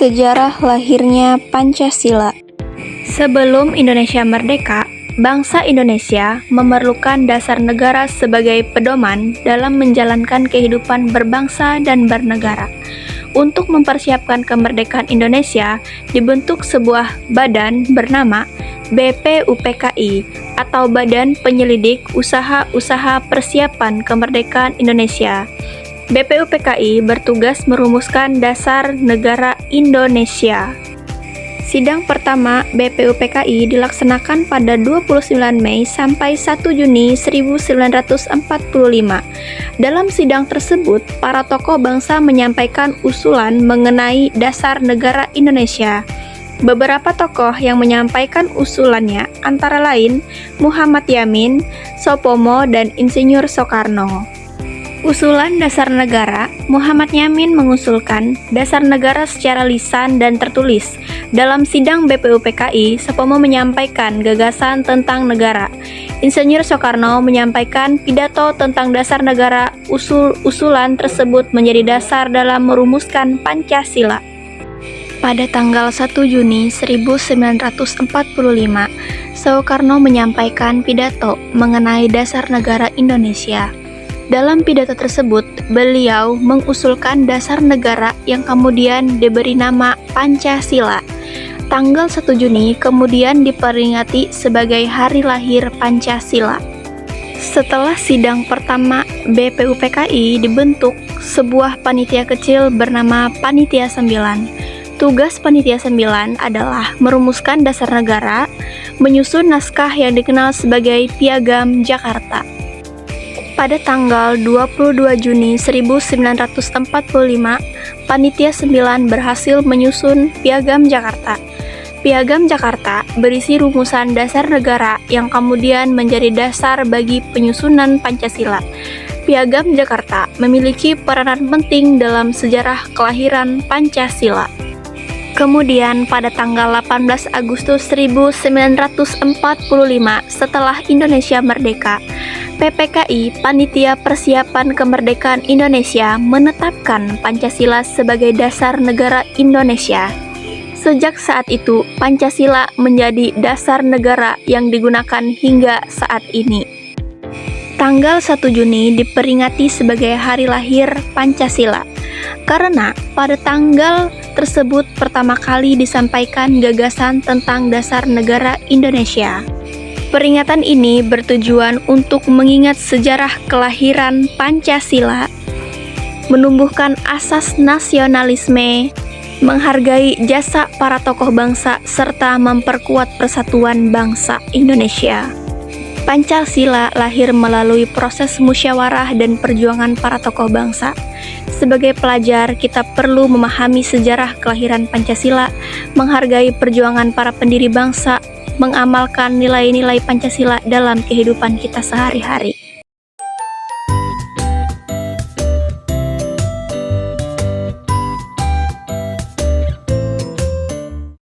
Sejarah lahirnya Pancasila. Sebelum Indonesia merdeka, bangsa Indonesia memerlukan dasar negara sebagai pedoman dalam menjalankan kehidupan berbangsa dan bernegara. Untuk mempersiapkan kemerdekaan Indonesia, dibentuk sebuah badan bernama BPUPKI atau Badan Penyelidik Usaha-Usaha Persiapan Kemerdekaan Indonesia. BPUPKI bertugas merumuskan dasar negara Indonesia. Sidang pertama BPUPKI dilaksanakan pada 29 Mei sampai 1 Juni 1945. Dalam sidang tersebut, para tokoh bangsa menyampaikan usulan mengenai dasar negara Indonesia. Beberapa tokoh yang menyampaikan usulannya antara lain Muhammad Yamin, Soepomo, dan Insinyur Soekarno. Usulan dasar negara, Muhammad Yamin mengusulkan dasar negara secara lisan dan tertulis. Dalam sidang BPUPKI, Soepomo menyampaikan gagasan tentang negara. Insinyur Soekarno menyampaikan pidato tentang dasar negara. Usulan tersebut menjadi dasar dalam merumuskan Pancasila. Pada tanggal 1 Juni 1945, Soekarno menyampaikan pidato mengenai dasar negara Indonesia. Dalam pidato tersebut, beliau mengusulkan dasar negara yang kemudian diberi nama Pancasila. Tanggal 1 Juni kemudian diperingati sebagai hari lahir Pancasila. Setelah sidang pertama BPUPKI dibentuk sebuah panitia kecil bernama Panitia 9. Tugas Panitia 9 adalah merumuskan dasar negara, menyusun naskah yang dikenal sebagai Piagam Jakarta. Pada tanggal 22 Juni 1945, Panitia 9 berhasil menyusun Piagam Jakarta. Piagam Jakarta berisi rumusan dasar negara yang kemudian menjadi dasar bagi penyusunan Pancasila. Piagam Jakarta memiliki peranan penting dalam sejarah kelahiran Pancasila. Kemudian pada tanggal 18 Agustus 1945, setelah Indonesia merdeka, PPKI, Panitia Persiapan Kemerdekaan Indonesia, menetapkan Pancasila sebagai dasar negara Indonesia. Sejak saat itu, Pancasila menjadi dasar negara yang digunakan hingga saat ini. Tanggal 1 Juni diperingati sebagai hari lahir Pancasila, karena pada tanggal tersebut pertama kali disampaikan gagasan tentang dasar negara Indonesia. Peringatan ini bertujuan untuk mengingat sejarah kelahiran Pancasila, menumbuhkan asas nasionalisme, menghargai jasa para tokoh bangsa, serta memperkuat persatuan bangsa Indonesia. Pancasila lahir melalui proses musyawarah dan perjuangan para tokoh bangsa. Sebagai pelajar, kita perlu memahami sejarah kelahiran Pancasila, menghargai perjuangan para pendiri bangsa, mengamalkan nilai-nilai Pancasila dalam kehidupan kita sehari-hari.